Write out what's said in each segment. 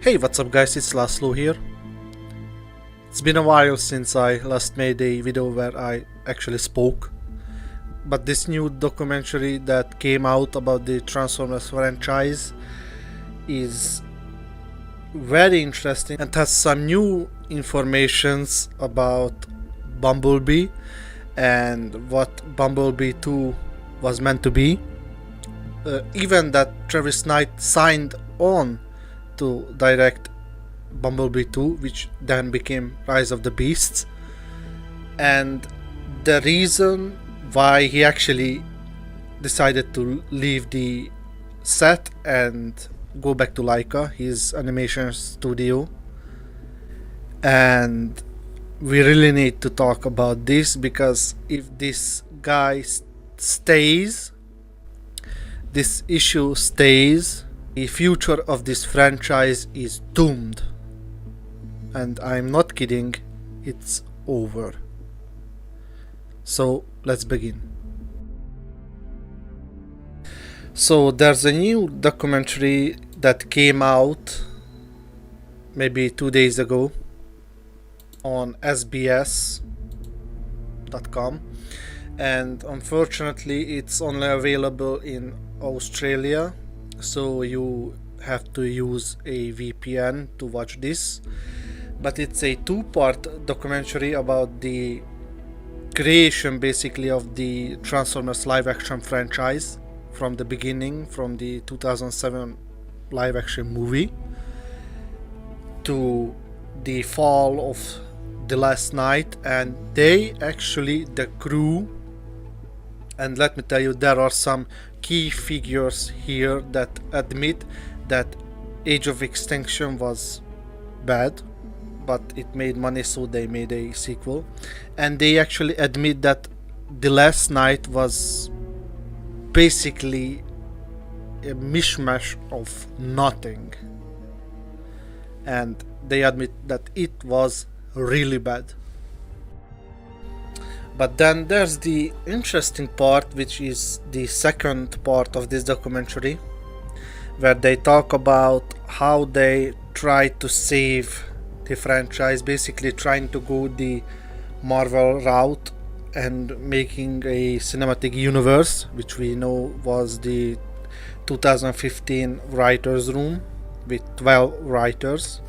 Hey, what's up guys, it's Laszlo here. It's been a while since I last made a video where I actually spoke. But this new documentary that came out about the Transformers franchise is very interesting and has some new informations about Bumblebee and what Bumblebee 2 was meant to be. Even that Travis Knight signed on to direct Bumblebee 2, which then became Rise of the Beasts, and the reason why he actually decided to leave the set and go back to Laika, his animation studio. And we really need to talk about this, because if this guy stays, this issue stays, the future of this franchise is doomed. And I'm not kidding, it's over. So let's begin. So there's a new documentary that came out maybe 2 days ago on sbs.com, and unfortunately it's only available in Australia, so you have to use a VPN to watch this. But it's a two-part documentary about the creation basically of the Transformers live-action franchise from the beginning, from the 2007 live-action movie to the fall of the last night. And they actually, the crew, and let me tell you, there are some key figures here that admit that Age of Extinction was bad, but it made money, so they made a sequel. And they actually admit that the last night was basically a mishmash of nothing, and they admit that it was really bad. But then there's the interesting part, which is the second part of this documentary, where they talk about how they try to save the franchise, basically trying to go the Marvel route and making a cinematic universe, which we know was the 2015 writers room with 12 writers.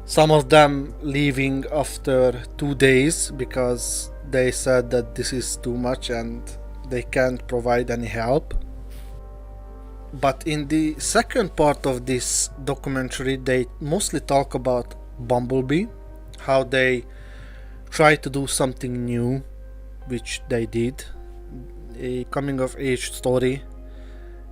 Some of them leaving after 2 days because they said that this is too much and they can't provide any help. But in the second part of this documentary, they mostly talk about Bumblebee, how they try to do something new, which they did, a coming of age story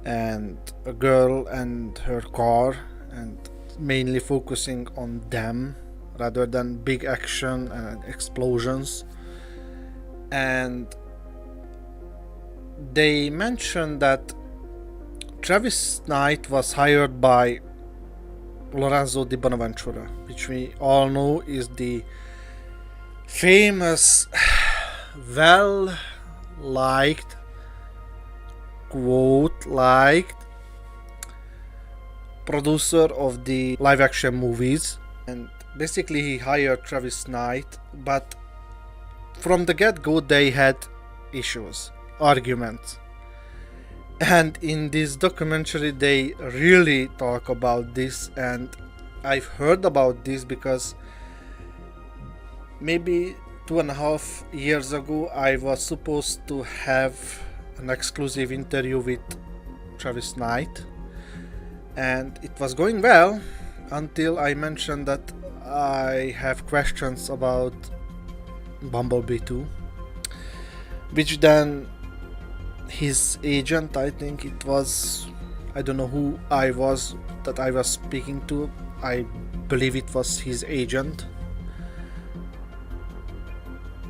and a girl and her car, and mainly focusing on them rather than big action and explosions. And they mentioned that Travis Knight was hired by Lorenzo Di Bonaventura, which we all know is the famous, well-liked, quote-liked producer of the live-action movies. And basically he hired Travis Knight, but from the get-go they had issues, arguments. And in this documentary they really talk about this, and I've heard about this because maybe 2.5 years ago I was supposed to have an exclusive interview with Travis Knight, and it was going well until I mentioned that I have questions about Bumblebee 2, which then his agent, I think it was, I don't know who I was that I was speaking to, I believe it was his agent,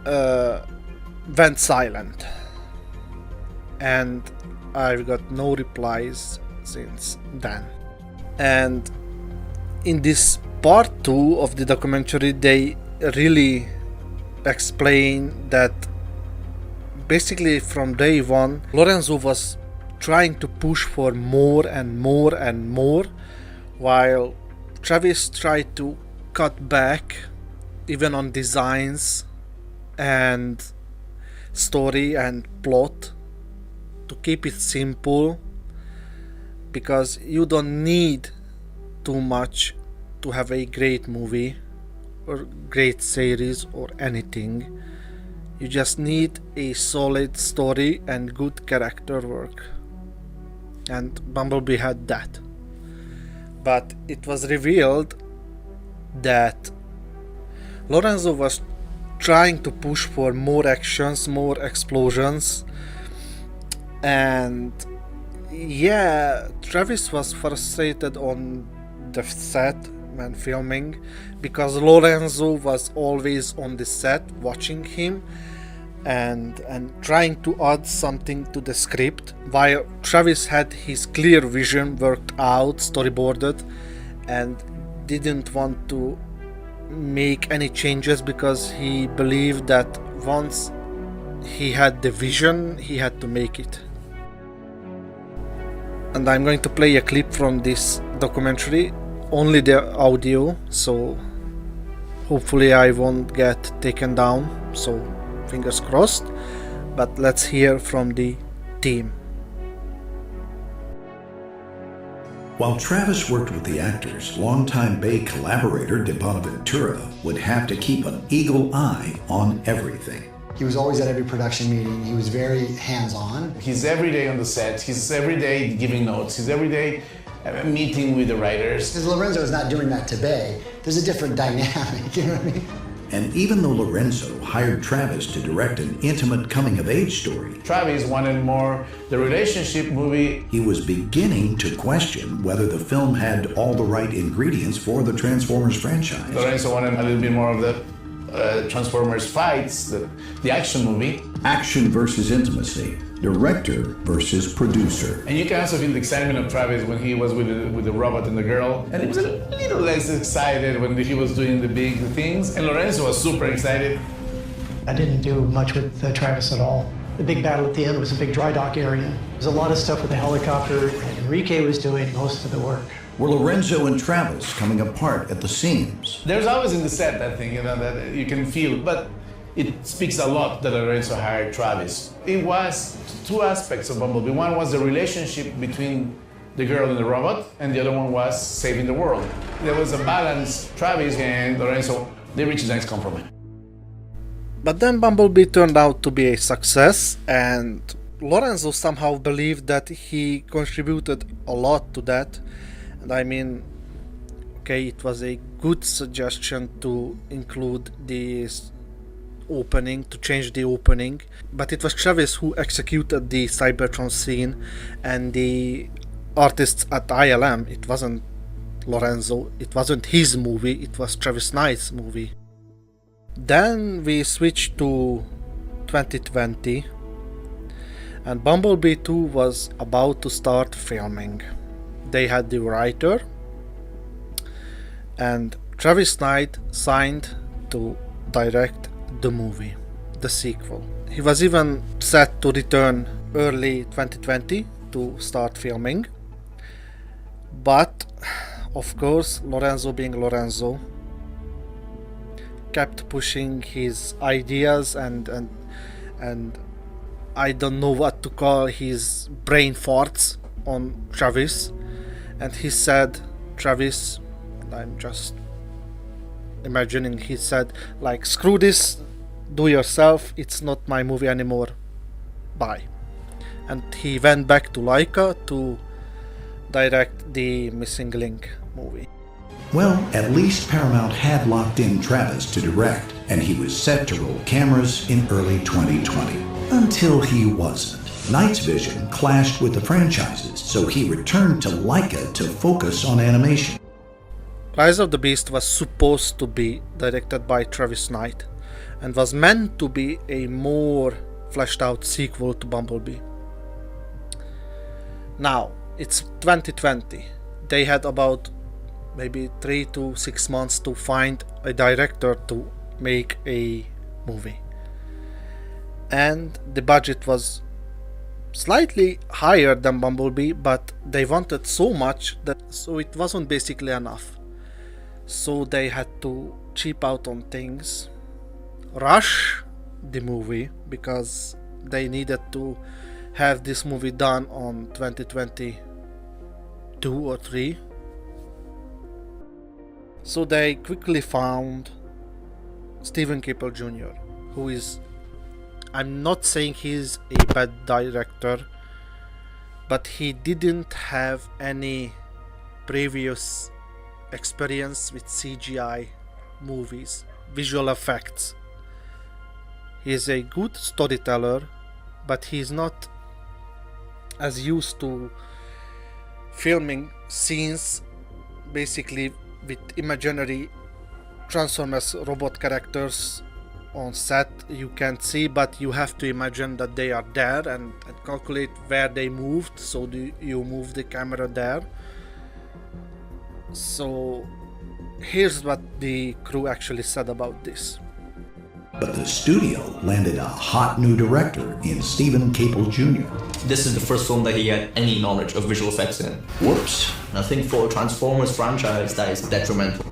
went silent, and I've got no replies since then. And in this part 2 of the documentary they really explain that basically from day one Lorenzo was trying to push for more and more and more, while Travis tried to cut back even on designs and story and plot to keep it simple, because you don't need too much to have a great movie or great series or anything. You just need a solid story and good character work, and Bumblebee had that. But it was revealed that Lorenzo was trying to push for more actions, more explosions, and yeah, Travis was frustrated on the set when filming, because Lorenzo was always on the set watching him and trying to add something to the script, while Travis had his clear vision worked out, storyboarded, and didn't want to make any changes, because he believed that once he had the vision, he had to make it. And I'm going to play a clip from this documentary, only the audio, so hopefully I won't get taken down, so fingers crossed. But let's hear from the team. While Travis worked with the actors, longtime Bay collaborator De Bonaventura would have to keep an eagle eye on everything. He was always at every production meeting. He was very hands-on. He's every day on the set. He's every day giving notes. He's every day meeting with the writers. Because Lorenzo is not doing that to Bay. There's a different dynamic, you know what I mean? And even though Lorenzo hired Travis to direct an intimate coming-of-age story, Travis wanted more the relationship movie. he was beginning to question whether the film had all the right ingredients for the Transformers franchise. Lorenzo wanted a little bit more of the Transformers fights, the action movie. Action versus intimacy, director versus producer. And you can also feel the excitement of Travis when he was with the robot and the girl. And he was a little less excited when he was doing the big things. And Lorenzo was super excited. I didn't do much with Travis at all. The big battle at the end was a big dry dock area. There's a lot of stuff with the helicopter, and Enrique was doing most of the work. Were Lorenzo and Travis coming apart at the seams? There's always in the set that thing, that you can feel, but it speaks a lot that Lorenzo hired Travis. It was two aspects of Bumblebee. One was the relationship between the girl and the robot, and the other one was saving the world. There was a balance. Travis and Lorenzo, they reached a nice compromise. But then Bumblebee turned out to be a success, and Lorenzo somehow believed that he contributed a lot to that. And I mean, okay, it was a good suggestion to include this opening, to change the opening, but it was Travis who executed the Cybertron scene, and the artists at ILM, it wasn't Lorenzo, it wasn't his movie, it was Travis Knight's movie. Then we switched to 2020, and Bumblebee 2 was about to start filming. They had the writer, and Travis Knight signed to direct the movie, the sequel. He was even set to return early 2020 to start filming, but of course Lorenzo, being Lorenzo, kept pushing his ideas and I don't know what to call his brain farts on Travis, and he said, Travis, I'm just imagining, he said like, screw this, do yourself, it's not my movie anymore, bye. And he went back to Laika to direct the Missing Link movie. Well, at least Paramount had locked in Travis to direct, and he was set to roll cameras in early 2020. Until he wasn't. Knight's vision clashed with the franchises, so he returned to Laika to focus on animation. Rise of the Beast was supposed to be directed by Travis Knight, and was meant to be a more fleshed out sequel to Bumblebee. Now, it's 2020. They had about maybe 3 to 6 months to find a director to make a movie. And the budget was slightly higher than Bumblebee, but they wanted so much that so it wasn't basically enough. so they had to cheap out on things, rush the movie because they needed to have this movie done on 2022 or 3. So they quickly found Steven Caple Jr., who is, I'm not saying he's a bad director, but he didn't have any previous experience with CGI movies, visual effects. He is a good storyteller, but he's not as used to filming scenes basically with imaginary Transformers robot characters on set. You can't see, but you have to imagine that they are there and calculate where they moved, so you move the camera there. So here's what the crew actually said about this. But the studio landed a hot new director in Steven Caple Jr. This is the first film that he had any knowledge of visual effects in. Whoops. And I think for a Transformers franchise, that is detrimental.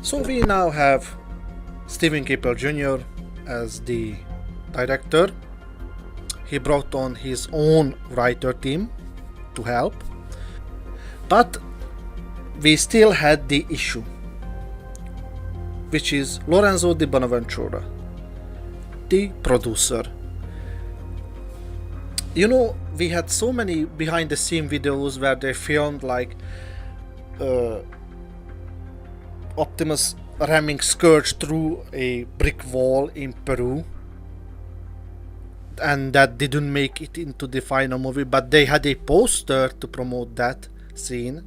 So we now have Steven Caple Jr. as the director. He brought on his own writer team to help. But we still had the issue, which is Lorenzo Di Bonaventura, the producer. You know, we had so many behind the scene videos where they filmed like Optimus ramming Scourge through a brick wall in Peru, and that didn't make it into the final movie, but they had a poster to promote that scene.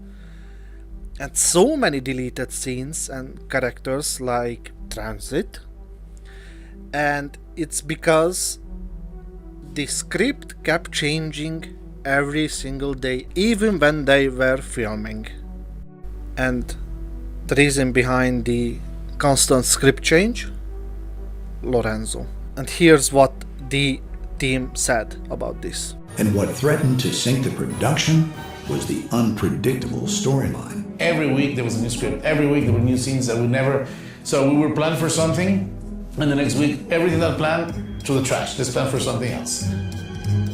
And so many deleted scenes and characters like Transit. And it's because the script kept changing every single day, even when they were filming. And the reason behind the constant script change? Lorenzo. And here's what the team said about this. And what threatened to sink the production was the unpredictable storyline. Every week there was a new script. Every week there were new scenes that we never... So we were planned for something, and the next week, everything that planned, to the trash. Let's plan for something else.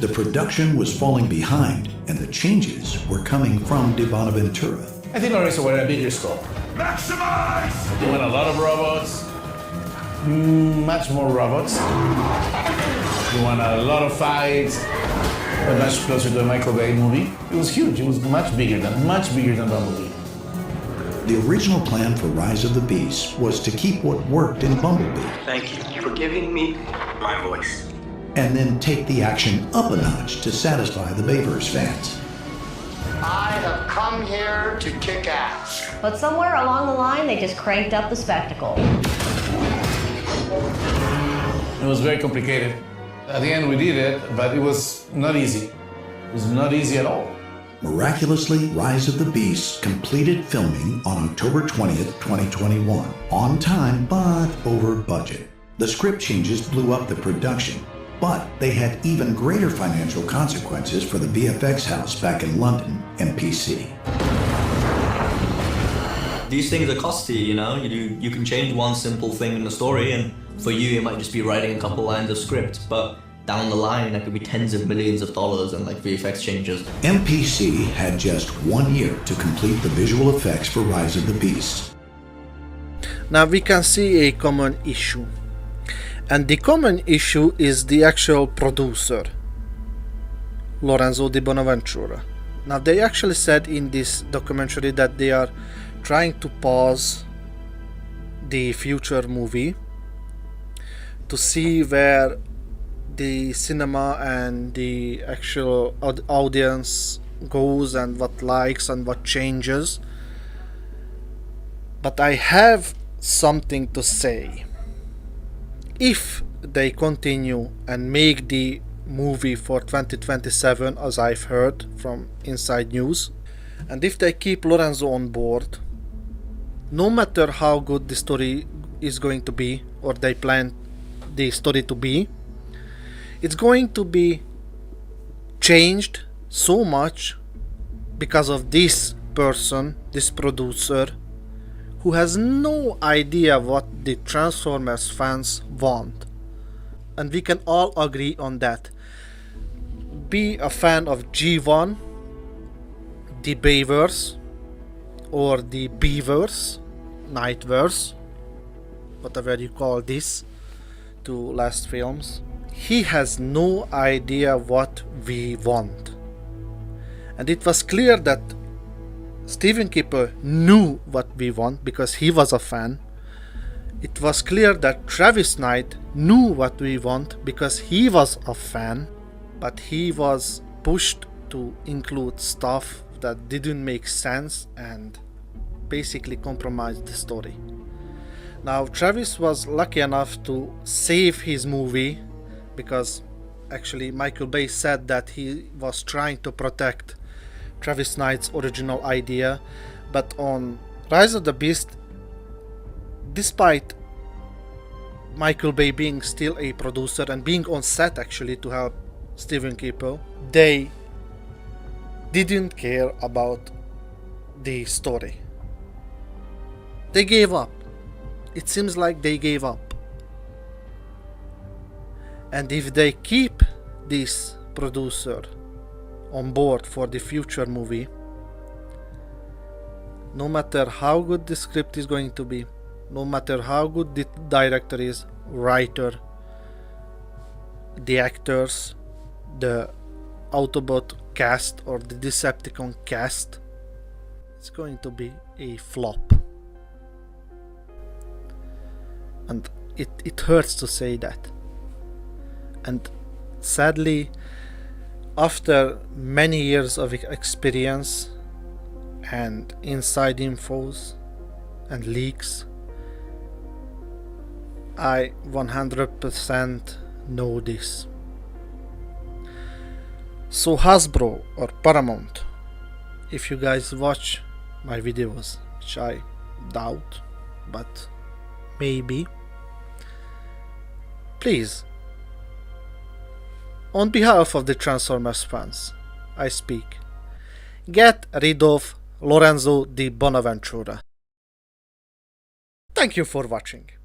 The production was falling behind, and the changes were coming from Di Bonaventura. I think Lorenzo wanted a bigger scope. Maximize! He wanted a lot of robots, much more robots. He wanted a lot of fights, but much closer to a Michael Bay movie. It was huge. It was much bigger than Bumblebee. The original plan for Rise of the Beast was to keep what worked in Bumblebee. Thank you for giving me my voice. And then take the action up a notch to satisfy the Bayverse fans. I have come here to kick ass. But somewhere along the line, they just cranked up the spectacle. It was very complicated. At the end we did it, but it was not easy. It was not easy at all. Miraculously, Rise of the Beast completed filming on October 20th, 2021. On time, but over budget. The script changes blew up the production, but they had even greater financial consequences for the VFX house back in London, MPC. These things are costly, you know? You can change one simple thing in the story, and for you, it might just be writing a couple lines of script, but down the line, that could be tens of millions of dollars in like VFX changes. MPC had just 1 year to complete the visual effects for Rise of the Beast. Now we can see a common issue. And the common issue is the actual producer, Lorenzo Di Bonaventura. Now they actually said in this documentary that they are trying to pause the future movie to see where the cinema and the actual audience goes and what likes and what changes. But I have something to say. If they continue and make the movie for 2027, as I've heard from Inside News, and if they keep Lorenzo on board, no matter how good the story is going to be, or they plan the story to be, it's going to be changed so much because of this person, this producer, who has no idea what the Transformers fans want. And we can all agree on that. Be a fan of G1, the Bayverse, or the Beverse, Nightverse, whatever you call this, two last films. He has no idea what we want. And it was clear that Steven Kipper knew what we want because he was a fan. It was clear that Travis Knight knew what we want because he was a fan, but he was pushed to include stuff that didn't make sense and basically compromised the story. Now, Travis was lucky enough to save his movie because actually Michael Bay said that he was trying to protect Travis Knight's original idea, but on Rise of the Beast, despite Michael Bay being still a producer and being on set actually to help Steven Kipper, they didn't care about the story. They gave up. It seems like they gave up. And if they keep this producer on board for the future movie, no matter how good the script is going to be, no matter how good the director is, writer, the actors, the Autobot cast or the Decepticon cast, it's going to be a flop. And it hurts to say that. And sadly, after many years of experience and inside infos and leaks, I 100% know this. So Hasbro or Paramount, if you guys watch my videos, which I doubt, but maybe, please, on behalf of the Transformers fans, I speak, get rid of Lorenzo di Bonaventura. Thank you for watching.